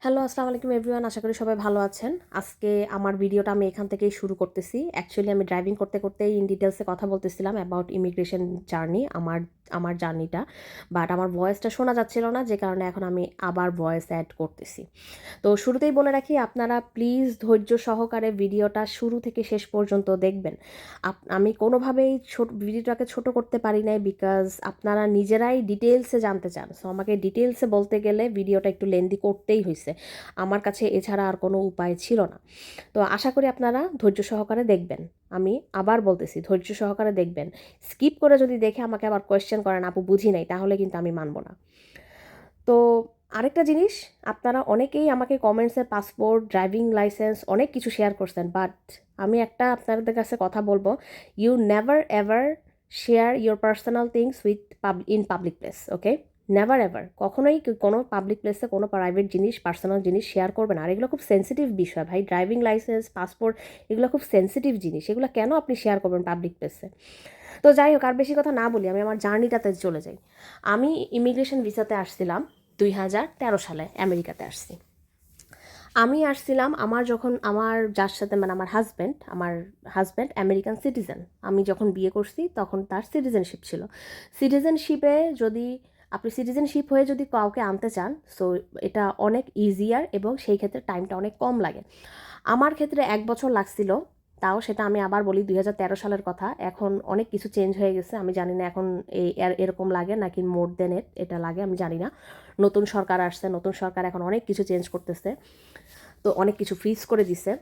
Hello, আসসালামু আলাইকুম everyone. আশা করি সবাই ভালো আছেন। আজকে আমার ভিডিওটা আমি এখান থেকেই শুরু করতেছি। অ্যাকচুয়ালি আমি ড্রাইভিং করতে করতেই ইন ডিটেলসে কথা বলতেছিলাম অ্যাবাউট ইমিগ্রেশন জার্নি, আমার জার্নিটা। বাট আমার ভয়েসটা শোনা যাচ্ছিল না, যে কারণে এখন আমি আবার ভয়েস অ্যাড করতেছি। তো শুরুতেই বলে রাখি, আপনারা প্লিজ ধৈর্য সহকারে ভিডিওটা শুরু থেকে শেষ পর্যন্ত দেখবেন। আমি কোনোভাবেই ভিডিওটাকে ছোট করতে পারি নাই, বিকজ আপনারা নিজেরাই ডিটেলসে জানতে চান। সো আমাকে ডিটেলসে বলতে গেলে ভিডিওটা একটু লেন্দি করতেই হয়েছে। আমার কাছে এছাড়া আর কোনো উপায় ছিল না। তো আশা করি আপনারা ধৈর্য সহকারে দেখবেন। আমি আবার বলতেছি, ধৈর্য সহকারে দেখবেন। স্কিপ করে যদি দেখে আমাকে আবার কোয়েশ্চেন করেন, আপু বুঝি নাই, তাহলে কিন্তু আমি মানব না। তো আরেকটা জিনিস, আপনারা অনেকেই আমাকে কমেন্টসে পাসপোর্ট, ড্রাইভিং লাইসেন্স অনেক কিছু শেয়ার করছেন, বাট আমি একটা আপনাদের কাছে কথা বলবো, you never ever share your personal things in public place, okay? Never ever, কখনোই কোনো পাবলিক প্লেসে কোনো প্রাইভেট জিনিস, পার্সোনাল জিনিস শেয়ার করবেন। আর এগুলো খুব সেন্সিটিভ বিষয় ভাই, ড্রাইভিং লাইসেন্স, পাসপোর্ট, এগুলো খুব সেন্সিটিভ জিনিস। এগুলো কেন আপনি শেয়ার করবেন পাবলিক প্লেসে? তো যাই হোক, আর বেশি কথা না বলি, আমি আমার জার্নিটাতে চলে যাই। আমি ইমিগ্রেশন ভিসাতে আসছিলাম 2013 সালে, আমেরিকাতে আসছি। আমি আসছিলাম আমার যার সাথে, মানে আমার হাজব্যান্ড আমেরিকান সিটিজেন। আমি যখন বিয়ে করছি তখন তার সিটিজেনশিপ ছিল। সিটিজেনশিপে যদি আপনি সিটিজেনশিপ হয়ে যদি কাউকে আনতে চান, সো এটা অনেক ইজিয়ার, এবং সেই ক্ষেত্রে টাইমটা অনেক কম লাগে। আমার ক্ষেত্রে 1 বছর লাগছিল। তাও সেটা আমি আবার বলি, 2013 সালের কথা। এখন অনেক কিছু চেঞ্জ হয়ে গেছে, আমি জানি না এখন এরকম লাগে নাকি মোর দেন এটা লাগে, আমি জানি না। নতুন সরকার আসছে, নতুন সরকার এখন অনেক কিছু চেঞ্জ করতেছে, তো অনেক কিছু ফ্রিজ করে দিছে।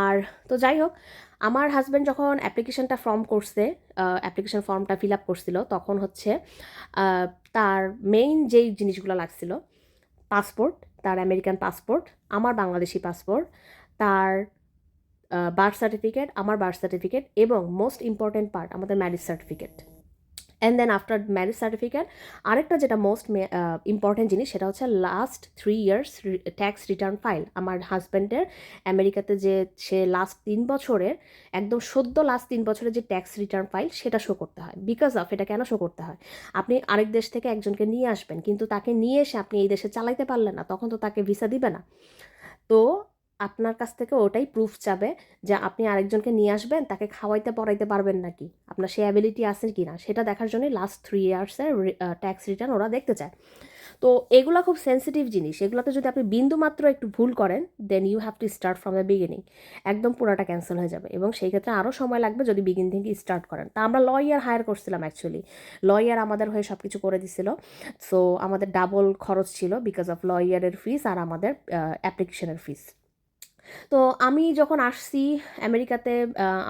আর তো যাই হোক, আমার হাজব্যান্ড যখন অ্যাপ্লিকেশন ফর্মটা ফিল আপ করছিল, তখন হচ্ছে আহ, তার মেইন যেই জিনিসগুলো লাগছিল, পাসপোর্ট, তার আমেরিকান পাসপোর্ট, আমার বাংলাদেশি পাসপোর্ট, তার বার্থ সার্টিফিকেট, আমার বার্থ সার্টিফিকেট, এবং মোস্ট ইম্পর্টেন্ট পার্ট আমাদের marriage certificate. And then after marriage certificate, আরেকটা যেটা মোস্ট ইম্পর্টেন্ট জিনিস, সেটা হচ্ছে last 3 years tax return file. আমার হাজব্যান্ডের আমেরিকাতে যে সে লাস্ট 3 বছরের, একদম সদ্য লাস্ট 3 বছরের যে ট্যাক্স রিটার্ন ফাইল, সেটা শো করতে হয়। বিকজ অফ, এটা কেন শো করতে হয়? আপনি আরেক দেশ থেকে একজনকে নিয়ে আসবেন, কিন্তু তাকে নিয়ে এসে আপনি এই দেশে চালাইতে পারলেন না, তখন তো তাকে ভিসা দিবে না। তো আপনার কাছ থেকে ওটাই প্রুফ চাবে, যে আপনি আরেকজনকে নিয়ে আসবেন, তাকে খাওয়াইতে পড়াইতে পারবেন নাকি, আপনার সে অ্যাবিলিটি আছে কি না, সেটা দেখার জন্য লাস্ট 3 ইয়ার্সের ট্যাক্স রিটার্ন ওরা দেখতে চায়। তো এগুলো খুব সেন্সিটিভ জিনিস। এগুলোতে যদি আপনি বিন্দু মাত্র একটু ভুল করেন, then you have to start from the beginning. একদম পুরোটা ক্যান্সেল হয়ে যাবে, এবং সেই ক্ষেত্রে আরও সময় লাগবে যদি বিগিন থেকে স্টার্ট করেন। তা আমরা লয়ার হায়ার করছিলাম অ্যাকচুয়ালি। লয়ার আমাদের হয়ে সব কিছু করে দিছিল। সো আমাদের ডাবল খরচ ছিল, বিকজ অফ লয়ারের ফিস আর আমাদের অ্যাপ্লিকেশনের ফিস। তো আমি যখন আসছি আমেরিকাতে,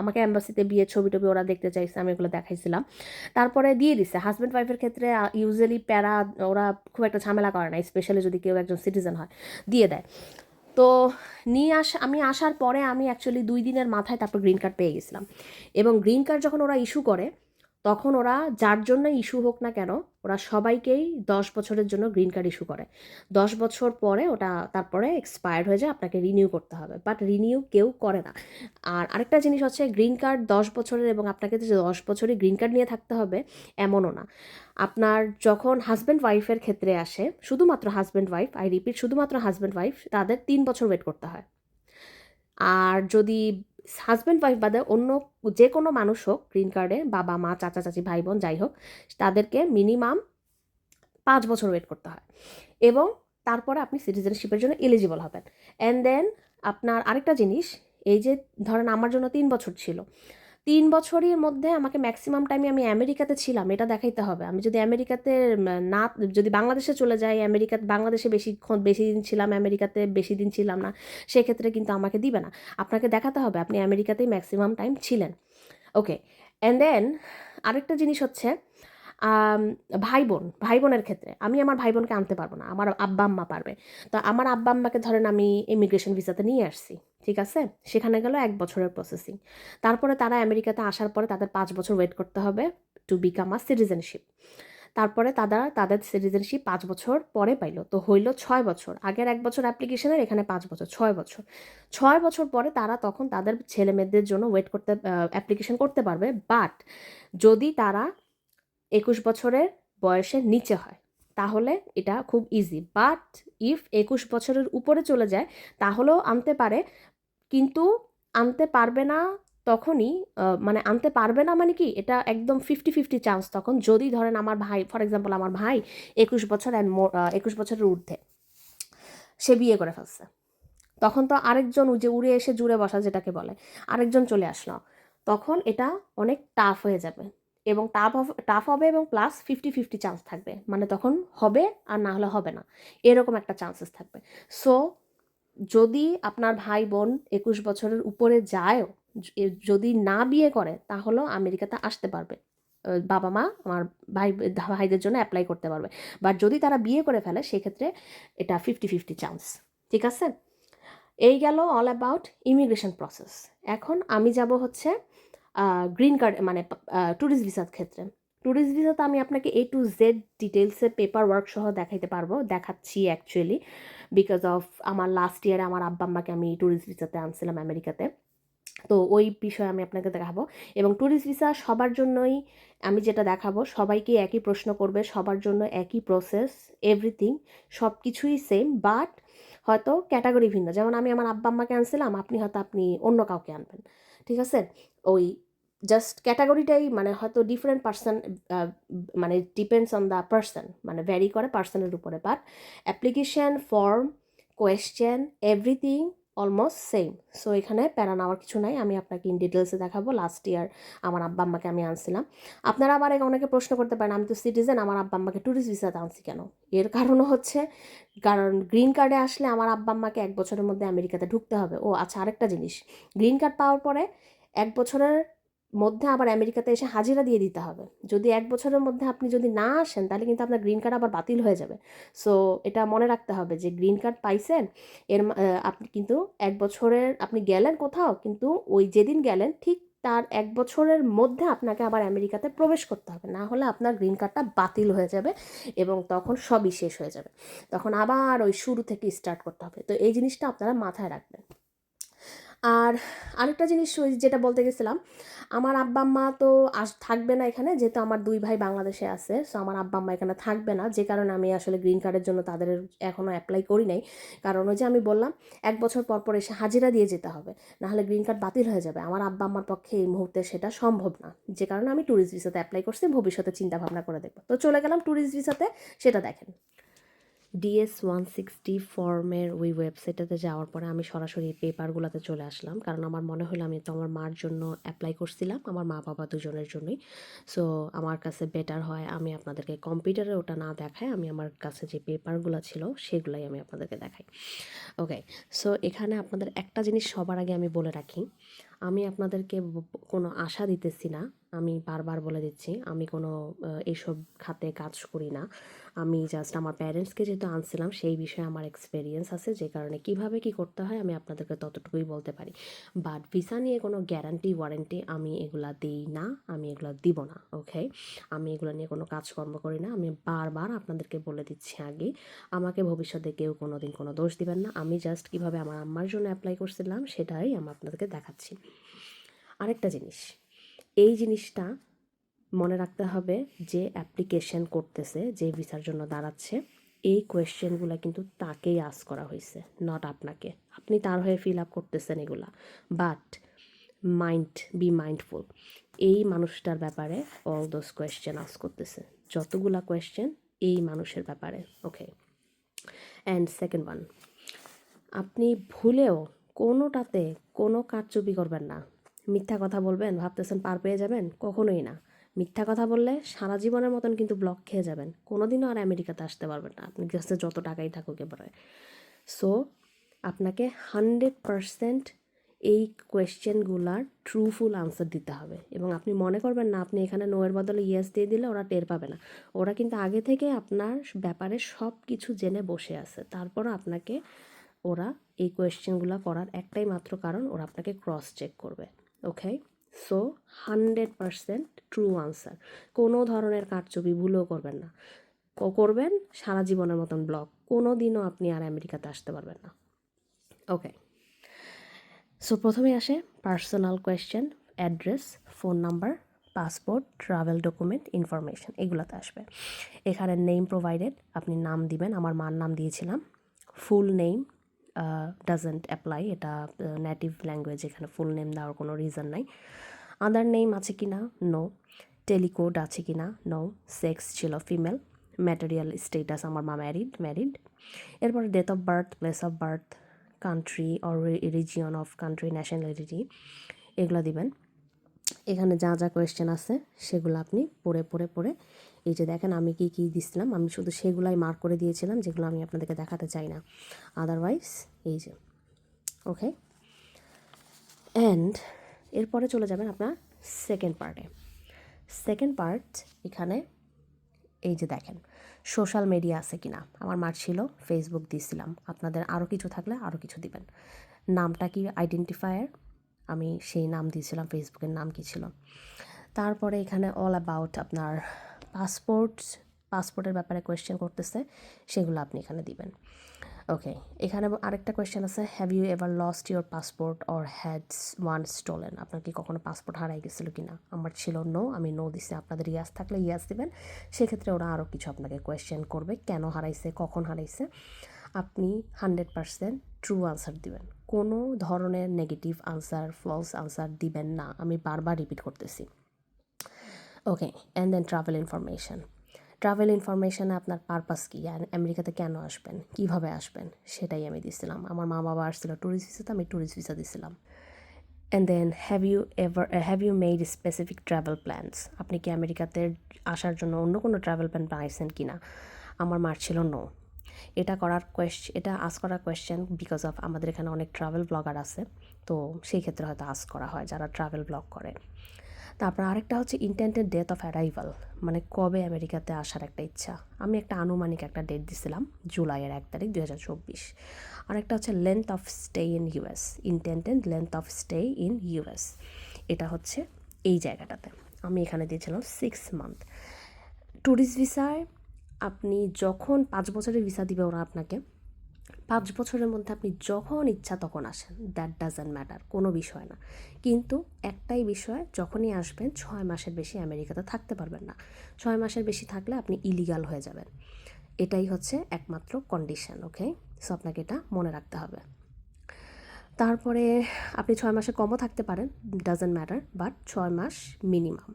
আমাকে অ্যাম্বাসিতে বিয়ের ছবি টবি ওরা দেখতে চাইছে, আমি ওগুলো দেখাইছিলাম। তারপরে দিয়ে দিছে। হাজব্যান্ড ওয়াইফের ক্ষেত্রে ইউজুয়ালি প্যারা, ওরা খুব একটা ঝামেলা করে না, স্পেশালি যদি কেউ একজন সিটিজেন হয়, দিয়ে দেয়। তো আমি আসার পরে আমি অ্যাকচুয়ালি 2 দিনের মাথায় তারপর গ্রিন কার্ড পেয়ে গেছিলাম। এবং গ্রিন কার্ড যখন ওরা ইস্যু করে, তখন ওরা যার জন্য ইস্যু হোক না কেন, ওরা সবাইকেই 10 বছরের জন্য গ্রিন কার্ড ইস্যু করে। 10 বছর পরে ওটা তারপরে এক্সপায়ার্ড হয়ে যায়, আপনাকে রিনিউ করতে হবে, বাট রিনিউ কেউ করে না। আর আরেকটা জিনিস হচ্ছে, গ্রিন কার্ড 10 বছরের, এবং আপনাকে যে 10 বছরই গ্রিন কার্ড নিয়ে থাকতে হবে এমনও না। আপনার যখন হাজব্যান্ড ওয়াইফের ক্ষেত্রে আসে, শুধুমাত্র হাজব্যান্ড ওয়াইফ, আই রিপিট, শুধুমাত্র হাজব্যান্ড ওয়াইফ, তাদের 3 বছর ওয়েট করতে হয়। আর যদি হাজব্যান্ড ওয়াইফ বাদে অন্য যে কোনো মানুষ হোক, গ্রিন কার্ডে বাবা মা চাচা চাচি ভাই বোন যাই হোক, তাদেরকে মিনিমাম 5 বছর ওয়েট করতে হয়, এবং তারপরে আপনি সিটিজেনশিপের জন্য এলিজিবল হবেন। অ্যান্ড দেন আপনার আরেকটা জিনিস, এই যে ধরেন আমার জন্য 3 বছর ছিল, 3 বছরের মধ্যে আমাকে ম্যাক্সিমাম টাইমে আমি আমেরিকাতে ছিলাম, এটা দেখাইতে হবে। আমি যদি আমেরিকাতে না, যদি বাংলাদেশে চলে যাই, বাংলাদেশে বেশি দিন ছিলাম, আমেরিকাতে বেশি দিন ছিলাম না, সেক্ষেত্রে কিন্তু আমাকে দিবে না। আপনাকে দেখাতে হবে আপনি আমেরিকাতেই ম্যাক্সিমাম টাইম ছিলেন। ওকে। অ্যান্ড দেন আরেকটা জিনিস হচ্ছে, আম, ভাই বোনের ক্ষেত্রে আমি আমার ভাই বোনকে আনতে পারবো না, আমার আব্বা আম্মা পারবে। তো আমার আব্বা আম্মাকে ধরেন আমি ইমিগ্রেশন ভিসাতে নিয়ে আসছি, ঠিক আছে? সেখানে গেল 1 বছরের প্রসেসিং। তারপরে তারা আমেরিকাতে আসার পরে তাদের 5 বছর ওয়েট করতে হবে টু বিকাম আ সিটিজেনশিপ। তারপরে তাদের সিটিজেনশিপ 5 বছর পরে পাইলো, তো হইল 6 বছর। আগের 1 বছর অ্যাপ্লিকেশনের, এখানে 5 বছর, 6 বছর। 6 বছর পরে তারা তখন তাদের ছেলে মেয়েদের জন্য অ্যাপ্লিকেশন করতে পারবে, বাট যদি তারা 21 বছরের বয়সের নিচে হয়। তাহলে এটা খুব ইজি। বাট ইফ 21 বছরের উপরে চলে যায় তাহলেও আনতে পারে, কিন্তু আনতে পারবে না তখনই, মানে আনতে পারবে না মানে কি, এটা একদম 50-50 চান্স তখন, যদি ধরেন আমার ভাই, ফর এক্সাম্পল আমার ভাই 21 বছর অ্যান্ড 21 বছরের ঊর্ধ্বে, সে বিয়ে করে ফেলছে, তখন তো আরেকজন যে উড়ে এসে জুড়ে বসা যেটাকে বলে, আরেকজন চলে আসলো, তখন এটা অনেক টাফ হয়ে যাবে, এবং টাফ হবে, এবং প্লাস 50-50 চান্স থাকবে, মানে তখন হবে আর না হলে হবে না, এরকম একটা চান্সেস থাকবে। সো যদি আপনার ভাই বোন 21 বছরের উপরে যায়ও, যদি না বিয়ে করে তাহলেও আমেরিকাতে আসতে পারবে, বাবা মা আমার ভাইদের জন্য অ্যাপ্লাই করতে পারবে। বাট যদি তারা বিয়ে করে ফেলে সেক্ষেত্রে এটা 50-50 চান্স। ঠিক আছে, এই গেল অল অ্যাবাউট ইমিগ্রেশন প্রসেস। এখন আমি যাব হচ্ছে গ্রিন কার্ড মানে ট্যুরিস্ট ভিসার ক্ষেত্রে। ট্যুরিস্ট ভিসাতে আমি আপনাকে A to Z ডিটেলসে পেপার ওয়ার্ক সহ দেখাচ্ছি অ্যাকচুয়ালি, বিকজ অফ আমার লাস্ট ইয়ারে আমার আব্বা আম্মাকে আমি ট্যুরিস্ট ভিসাতে আনছিলাম আমেরিকাতে, তো ওই বিষয়ে আমি আপনাকে দেখাবো। এবং ট্যুরিস্ট ভিসা সবার জন্যই আমি যেটা দেখাবো, সবাইকে একই প্রশ্ন করবে, সবার জন্য একই প্রসেস, এভরিথিং সব কিছুই সেম, বাট হয়তো ক্যাটাগরি ভিন্ন। যেমন আমি আমার আব্বা আম্মাকে আনছিলাম, আপনি অন্য কাউকে আনবেন, ঠিক আছে, ওই জাস্ট ক্যাটাগরিটাই মানে হয়তো ডিফারেন্ট পার্সন, মানে ডিপেন্ডস অন দ্য পার্সন, মানে ভ্যারি করে পার্সনের উপরে, but application form, question, everything almost same. So এখানে প্যারা নেওয়ার কিছু নাই, আমি আপনাকে ইন ডিটেলসে দেখাবো। লাস্ট ইয়ার আমার আব্বা আম্মাকে আমি আনছিলাম। আপনারা আবার অনেকে প্রশ্ন করতে পারেন, আমি তো সিটিজেন, আমার আব্বা আম্মাকে ট্যুরিস্ট ভিসাতে আনছি কেন? এর কারণও হচ্ছে, কারণ গ্রিন কার্ডে আসলে আমার আব্বা আম্মাকে 1 বছরের মধ্যে আমেরিকাতে ঢুকতে হবে। ও আচ্ছা, আরেকটা জিনিস, গ্রিন কার্ড পাওয়ার পরে 1 বছরের মধ্যে আবার আমেরিকাতে এসে হাজিরা দিয়ে দিতে হবে। যদি 1 বছরের মধ্যে আপনি যদি না আসেন তাহলে কিন্তু আপনার গ্রিন কার্ড আবার বাতিল হয়ে যাবে। সো এটা মনে রাখতে হবে যে গ্রিন কার্ড পাইছেন, আপনি কিন্তু 1 বছরের, আপনি গেলেন কোথাও, কিন্তু ওই যেদিন গেলেন ঠিক তার 1 বছরের মধ্যে আপনাকে আবার আমেরিকাতে প্রবেশ করতে হবে, না হলে আপনার গ্রিন কার্ডটা বাতিল হয়ে যাবে এবং তখন সবই শেষ হয়ে যাবে, তখন আবার ওই শুরু থেকে স্টার্ট করতে হবে। তো এই জিনিসটা আপনারা মাথায় রাখবেন। আর আরেকটা জিনিস ওই যেটা বলতে গেছিলাম, আমার আব্বা আম্মা তো থাকবে না এখানে, যেহেতু আমার 2 ভাই বাংলাদেশে আছে, সো আমার আব্বা আম্মা এখানে থাকবে না, যে কারণে আমি আসলে গ্রিন কার্ডের জন্য তাদের এখনও অ্যাপ্লাই করি নাই। কারণ ওই যে আমি বললাম 1 বছর পর পর এসে হাজিরা দিয়ে যেতে হবে, নাহলে গ্রিন কার্ড বাতিল হয়ে যাবে। আমার আব্বা আম্মার পক্ষে এই মুহূর্তে সেটা সম্ভব না, যে কারণে আমি ট্যুরিস্ট ভিসাতে অ্যাপ্লাই করছি, ভবিষ্যতে চিন্তা ভাবনা করে দেখবো। তো চলে গেলাম ট্যুরিস্ট ভিসাতে, সেটা দেখেন। DS-160 ফর্মের ওই ওয়েবসাইটটাতে যাওয়ার পরে আমি সরাসরি পেপারগুলোতে চলে আসলাম, কারণ আমার মনে হলো আমি তো আমার মার জন্য অ্যাপ্লাই করছিলাম, আমার মা বাবা দুজনের জন্যই। সো আমার কাছে বেটার হয় আমি আপনাদেরকে কম্পিউটারে ওটা না দেখাই, আমি আমার কাছে যে পেপারগুলো ছিল সেগুলাই আমি আপনাদেরকে দেখাই। ওকে, সো এখানে আপনাদের একটা জিনিস সবার আগে আমি বলে রাখি, আমি আপনাদেরকে কোনো আশা দিতেছি না, আমি বারবার বলে দিচ্ছি, আমি কোনো এইসব খাতে কাজ করি না। আমি জাস্ট আমার প্যারেন্টসকে যেহেতু আনছিলাম সেই বিষয়ে আমার এক্সপেরিয়েন্স আছে, যে কারণে কিভাবে কি করতে হয় আমি আপনাদেরকে ততটুকুই বলতে পারি। বাট ভিসা নিয়ে কোনো গ্যারান্টি ওয়ারেন্টি আমি এগুলা দিই না, আমি এগুলো দিব না। ওকে, আমি এগুলো নিয়ে কোনো কাজকর্ম করি না, আমি বারবার আপনাদেরকে বলে দিচ্ছি আগে, আমাকে ভবিষ্যতে কেউ কোনো দিন কোনো দোষ দিবেন না। আমি জাস্ট কীভাবে আমার আম্মার জন্য অ্যাপ্লাই করছিলাম সেটাই আমি আপনাদেরকে দেখাচ্ছি। আরেকটা জিনিস, এই জিনিসটা মনে রাখতে হবে, যে অ্যাপ্লিকেশন করতেছে, যে ভিসার জন্য দাঁড়াচ্ছে, এই কোয়েশ্চেনগুলো কিন্তু তাকেই আস্ক করা হয়েছে, নট আপনাকে। আপনি তার হয়ে ফিল আপ করতেছেন এগুলা, বাট বি মাইন্ডফুল, এই মানুষটার ব্যাপারে অল দোজ কোয়েশ্চেন আস্ক করতেছে, যতগুলা কোয়েশ্চেন এই মানুষের ব্যাপারে। ওকে, অ্যান্ড সেকেন্ড ওয়ান, আপনি ভুলেও কোনোটাতে কোনো কারচুপি করবেন না। মিথ্যা কথা বলবেন, ভাবতেছেন পার পেয়ে যাবেন, কখনোই না। মিথ্যা কথা বললে সারা জীবনের মতন কিন্তু ব্লক খেয়ে যাবেন, কোনোদিনও আর আমেরিকাতে আসতে পারবেন না, আপনি কাছে যত টাকাই থাকুক এবারে। সো আপনাকে 100% এই কোয়েশ্চেনগুলার ট্রুফুল আনসার দিতে হবে, এবং আপনি মনে করবেন না আপনি এখানে নোয়ের বদলে ইয়েস দিয়ে দিলে ওরা টের পাবে না। ওরা কিন্তু আগে থেকে আপনার ব্যাপারে সব কিছু জেনে বসে আছে, তারপরও আপনাকে ওরা এই কোয়েশ্চেনগুলো করার একটাই মাত্র কারণ, ওরা আপনাকে ক্রস চেক করবে। ওকে, সো 100% ট্রু আনসার, কোনো ধরনের কারচুপি ভুলেও করবেন না, করবেন সারা জীবনের মতন ব্লক, কোনো দিনও আপনি আর আমেরিকাতে আসতে পারবেন না। ওকে, সো প্রথমে আসে personal question, address, phone number, passport, travel document, information, এগুলোতে আসবে। এখানে নেম প্রোভাইডেড, আপনি নাম দিবেন, আমার মার নাম দিয়েছিলাম। ফুল নেম ডাজেন্ট অ্যাপ্লাই, এটা নেটিভ ল্যাঙ্গুয়েজ, এখানে ফুল নেম দেওয়ার কোনো রিজন নাই। আদার নেম আছে কি না, নো। টেলিকোড আছে কি না, নো। সেক্স ছিল ফিমেল। ম্যাটেরিয়াল স্টেটাস, আমার মা ম্যারিড। এরপরে date of birth, place of birth, country or region of country, nationality, এগুলো দিবেন। এখানে যা যা কোয়েশ্চেন আছে সেগুলো আপনি পড়ে এই যে দেখেন আমি কি কি দিছিলাম, আমি শুধু সেগুলাই মার্ক করে দিয়েছিলাম যেগুলো আমি আপনাদেরকে দেখাতে চাই না, আদারওয়াইজ এই যে ওকে। অ্যান্ড এরপরে চলে যাবেন আপনার সেকেন্ড পার্টে। সেকেন্ড পার্ট এখানে এই যে দেখেন সোশ্যাল মিডিয়া আছে কি না, আমার মার ছিল ফেসবুক দিয়েছিলাম, আপনাদের আরও কিছু থাকলে আরও কিছু দিবেন। নামটা কি আইডেন্টিফায়ার, আমি সেই নাম দিয়েছিলাম, ফেসবুকের নাম কি ছিল। তারপরে এখানে অল অ্যাবাউট আপনার পাসপোর্টের ব্যাপারে কোয়েশ্চেন করতেছে, সেগুলো আপনি এখানে দিবেন। ওকে, এখানে আরেকটা কোয়েশ্চেন আছে, have you ever lost your passport or hads one stolen, আপনার কি কখনো পাসপোর্ট হারাই গেছিলো কি না, আমার ছিল নো, আমি নো দিছি। আপনাদের ইয়াস থাকলে ইয়াস দিবেন, সেক্ষেত্রে ওরা আরও কিছু আপনাকে কোয়েশ্চেন করবে, কেন হারাইছে, কখন হারাইছে। আপনি 100% ট্রু আনসার দিবেন, কোনো ধরনের নেগেটিভ আনসার, ফলস আনসার দিবেন না, আমি বারবার রিপিট করতেছি। ওকে, অ্যান্ড দেন ট্রাভেল ইনফরমেশানে আপনার পারপাস কী, আমেরিকাতে কেন আসবেন, কীভাবে আসবেন, সেটাই আমি দিছিলাম। আমার মা বাবা আসছিল ট্যুরিস্ট ভিসাতে, আমি ট্যুরিস্ট ভিসা দিছিলাম। And then have you made specific travel plans, আপনি কি আমেরিকাতে আসার জন্য অন্য কোনো ট্রাভেল প্ল্যান বানাইছেন কি না, আমার মার ছিল নো। এটা আস করার কোয়েশ্চেন বিকজ অফ আমাদের এখানে অনেক ট্রাভেল ব্লগার আছে, তো সেই ক্ষেত্রে হয়তো আস করা হয় যারা ট্রাভেল ব্লগ করে। তারপর আরেকটা হচ্ছে ইন্টেন্টেড ডেট অফ অ্যারাইভাল, মানে কবে আমেরিকাতে আসার একটা ইচ্ছা, আমি একটা আনুমানিক একটা ডেট দিছিলাম, জুলাইয়ের 1 তারিখ 2024। আরেকটা হচ্ছে length of stay in US, ইন্টেন্টেড length of stay in US, এটা হচ্ছে এই জায়গাটাতে আমি এখানে দিয়েছিলাম 6 মান্থ। ট্যুরিস্ট ভিসায় আপনি যখন 5 বছরের ভিসা দিবে ওরা আপনাকে, 5 বছরের মধ্যে আপনি যখন ইচ্ছা তখন আসেন, দ্যাট ডাজন্ট ম্যাটার, কোনো বিষয় না। কিন্তু একটাই বিষয়, যখনই আসবেন 6 মাসের বেশি আমেরিকাতে থাকতে পারবেন না, 6 মাসের বেশি থাকলে আপনি ইলিগাল হয়ে যাবেন, এটাই হচ্ছে একমাত্র কন্ডিশন। ওকে, সো আপনাকে এটা মনে রাখতে হবে। তারপরে আপনি 6 মাসে কমও থাকতে পারেন, ডাজন্ট ম্যাটার, বাট 6 মাস মিনিমাম।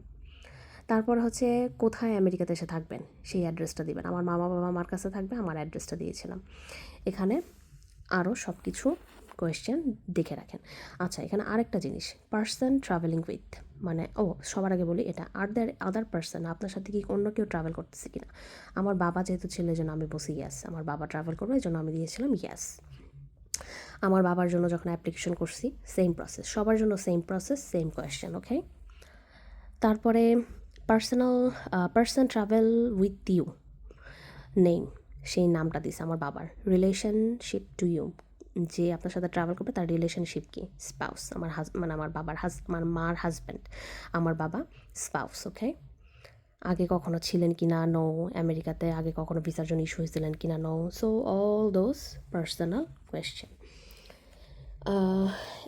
তারপর হচ্ছে কোথায় আমেরিকাতে এসে থাকবেন সেই অ্যাড্রেসটা দিবেন, আমার মামা বাবা মার কাছে থাকবে, আমার অ্যাড্রেসটা দিয়েছিলাম। এখানে আরও সব কিছু কোয়েশ্চেন দেখে রাখেন। আচ্ছা, এখানে আরেকটা জিনিস, পার্সন ট্রাভেলিং উইথ, মানে সবার আগে বলি এটা আদার পার্সন, আপনার সাথে কি অন্য কেউ ট্রাভেল করতেছে কিনা। আমার বাবা যেহেতু ছিল এই জন্য আমি বসি ইয়াস, আমার বাবা ট্রাভেল করবে এই জন্য আমি দিয়েছিলাম ইয়াস। আমার বাবার জন্য যখন অ্যাপ্লিকেশন করছি সেম প্রসেস, সবার জন্য same process, same question. Okay, তারপরে person travel with you, name, সেই নামটা দিছে আমার বাবার। রিলেশনশিপ টু ইউ, যে আপনার সাথে ট্রাভেল করবে তার রিলেশনশিপ কি, স্পাউস, মানে আমার বাবার আমার মার হাজব্যান্ড, আমার বাবা স্পাউস। ওকে, আগে কখনো ছিলেন কি না, নো। আমেরিকাতে আগে কখনো ভিসার জন্য ইস্যু হয়েছিলেন কি না, no. So all those personal question.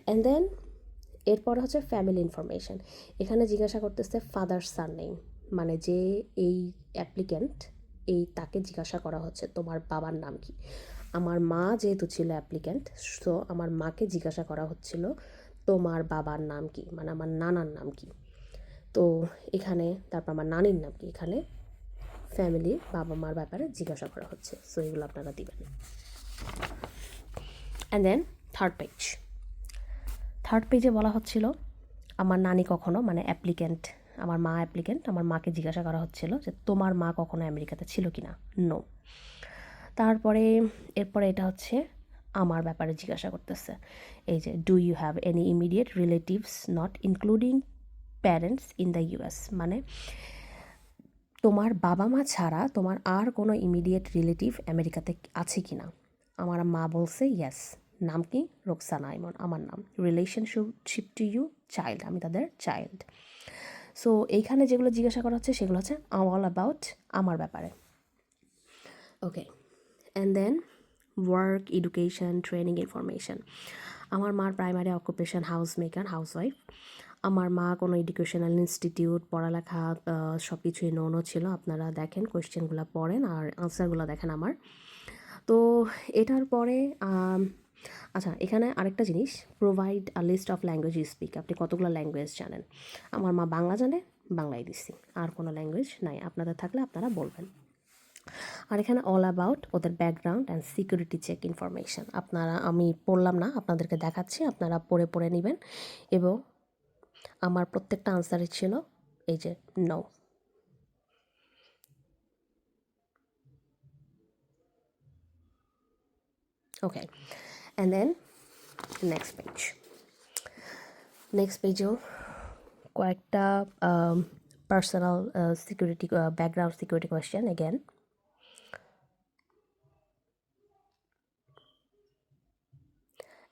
And then এরপরে হচ্ছে ফ্যামিলি ইনফরমেশন, এখানে জিজ্ঞাসা করতেছে ফাদার সার নেম, মানে যে এই অ্যাপ্লিক্যান্ট, এই তাকে জিজ্ঞাসা করা হচ্ছে তোমার বাবার নাম কি। আমার মা যেহেতু ছিল অ্যাপ্লিক্যান্ট, সো আমার মাকে জিজ্ঞাসা করা হচ্ছিল তোমার বাবার নাম কি, মানে আমার নানার নাম কি। তো এখানে তারপর আমার নানির নাম কি, এখানে ফ্যামিলি বাবা মার ব্যাপারে জিজ্ঞাসা করা হচ্ছে, সো এগুলো আপনারা দিবেন। অ্যান্ড দেন থার্ড পেজে বলা হচ্ছিল আমার নানি কখনো, মানে অ্যাপ্লিক্যান্ট, আমার মা অ্যাপ্লিক্যান্ট, আমার মাকে জিজ্ঞাসা করা হচ্ছিল যে তোমার মা কখনো আমেরিকাতে ছিল কি না, নো। তারপরে এরপরে এটা হচ্ছে আমার ব্যাপারে জিজ্ঞাসা করতেছে, এই যে do you have any immediate relatives not including parents in the US, মানে তোমার বাবা মা ছাড়া তোমার আর কোনো ইমিডিয়েট রিলেটিভ আমেরিকাতে আছে কি না। আমার মা বলছে ইয়েস। নাম কি, রোকসানা ইমন আমার নাম। রিলেশনশিপ টু ইউ, চাইল্ড, আমি তাদের চাইল্ড। সো এইখানে যেগুলো জিজ্ঞাসা করা হচ্ছে সেগুলো হচ্ছে অল অ্যাবাউট আমার ব্যাপারে। Okay, and then work, education, training information. আমার মার primary occupation house maker, housewife. আমার মা কোনো এডুকেশনাল ইনস্টিটিউট পড়ালেখা সব কিছুই নো ছিল। আপনারা দেখেন, কোয়েশ্চেনগুলো পড়েন আর আনসারগুলো দেখেন আমার। তো এটার পরে আচ্ছা, এখানে আরেকটা জিনিস, provide a list of language you speak. আপনি কতগুলো ল্যাঙ্গুয়েজ জানেন? আমার মা বাংলা জানে, বাংলাই দিছি, আর কোনো ল্যাঙ্গুয়েজ নাই। আপনাদের থাকলে আপনারা বলবেন। আর এখানে অল অ্যাবাউট ওদের background and security check information. আমি পড়লাম না, আপনাদেরকে দেখাচ্ছি, আপনারা পড়ে নেবেন। এবং আমার প্রত্যেকটা আনসারে ছিল এই যে no. Okay, and then next পেজেও কয়েকটা personal security background security question again.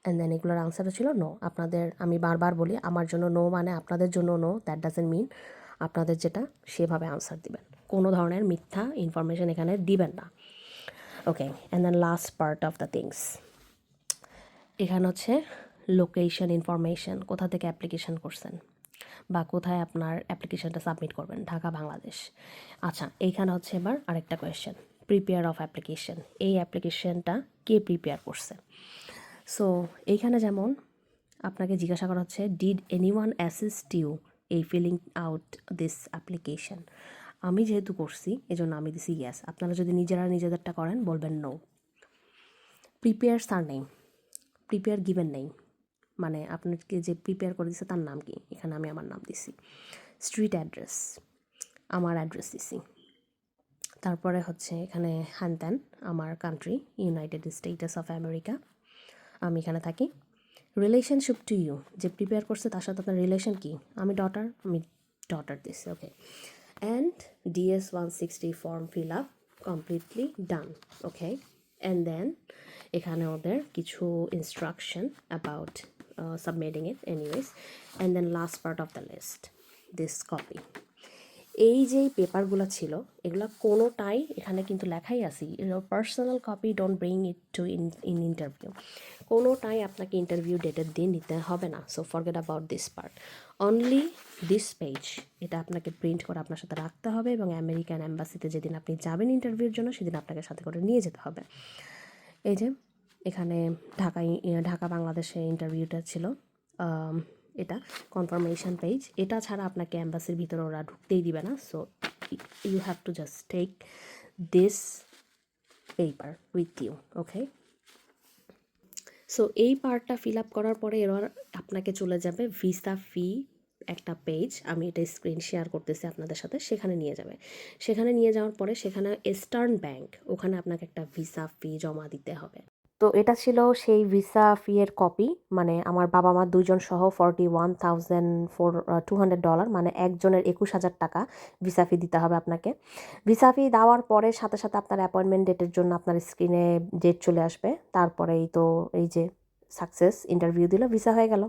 And then এগুলোর আনসারও ছিল নো। আমি বারবার বলি, আমার জন্য নো মানে আপনাদের জন্য নো, দ্যাট ডাজেন্ট মিন আপনাদের যেটা সেভাবে আনসার দিবেন। কোনো ধরনের মিথ্যা ইনফরমেশন এখানে দিবেন না। Okay, and then last part of the things, এখানে হচ্ছে লোকেশন ইনফরমেশন, কোথা থেকে অ্যাপ্লিকেশন করছেন বা কোথায় আপনার অ্যাপ্লিকেশনটা সাবমিট করবেন, ঢাকা বাংলাদেশ। আচ্ছা, এইখানে হচ্ছে এবার আরেকটা কোয়েশ্চেন, প্রিপেয়ার অফ অ্যাপ্লিকেশন। এই অ্যাপ্লিকেশনটা কে প্রিপেয়ার করছে? সো এইখানে যেমন আপনাকে জিজ্ঞাসা করা হচ্ছে, ডিড এনিওয়ান অ্যাসিস্ট ইউ এই ফিলিং আউট দিস অ্যাপ্লিকেশন। আমি যেহেতু করছি এজন্য আমি দিছি ইয়েস। আপনারা যদি নিজেদেরটা করেন বলবেন নো। প্রিপেয়ার সার নেই, প্রিপেয়ার গিভেন নেই, মানে আপনাকে যে প্রিপেয়ার করে দিচ্ছে তার নাম কি? এখানে আমি আমার নাম দিছি। স্ট্রিট অ্যাড্রেস, আমার অ্যাড্রেস দিছি। তারপরে হচ্ছে এখানে হ্যান আমার country United States of America, আমি এখানে থাকি। রিলেশনশিপ টু ইউ, যে প্রিপেয়ার করছে তার সাথে আপনার রিলেশন কি? আমি ডটার দিছি। Okay, and DS-160 form fill up completely done. Okay, and then এখানে ওদের কিছু instruction about submitting it anyways. And then last part of the list, this copy. এই যে পেপারগুলো ছিল এগুলো কোনোটাই এখানে কিন্তু লেখাই আছে, personal copy don't bring it to in interview. কোনোটাই আপনাকে ইন্টারভিউ ডেটের দিন নিতে হবে না। So forget about this part, only this page. এটা আপনাকে প্রিন্ট করে আপনার সাথে রাখতে হবে এবং আমেরিকান অ্যাম্বাসিতে যেদিন আপনি যাবেন ইন্টারভিউর জন্য সেদিন আপনাকে সাথে করে নিয়ে যেতে হবে। এই যে এখানে ঢাকা বাংলাদেশে ইন্টারভিউটা ছিল, এটা কনফার্মেশন পেজ। এটা ছাড়া আপনাকে অ্যাম্বাসির ভিতরে ওরা ঢুকতেই দিবে না। So you have to just take this paper with you. Okay, so এই পার্টটা ফিল আপ করার পরে এবার আপনাকে চলে যাবে ভিসা ফি একটা পেজ, আমি এটা স্ক্রিন শেয়ার করতেছি আপনাদের সাথে, সেখানে নিয়ে যাবে। সেখানে নিয়ে যাওয়ার পরে সেখানে ইস্টার্ন ব্যাংক, ওখানে আপনাকে একটা ভিসা ফি জমা দিতে হবে। তো এটা ছিল সেই ভিসা ফি এর কপি, মানে আমার বাবা মা দুইজন সহ $41,200, মানে একজনের 21,000 টাকা ভিসা ফি দিতে হবে আপনাকে। ভিসা ফি দেওয়ার পরে সাথে সাথে আপনার অ্যাপয়েন্টমেন্ট ডেটের জন্য আপনার স্ক্রিনে ডেট চলে আসবে। তারপরেই তো এই যে সাকসেস, ইন্টারভিউ দিল, ভিসা হয়ে গেল।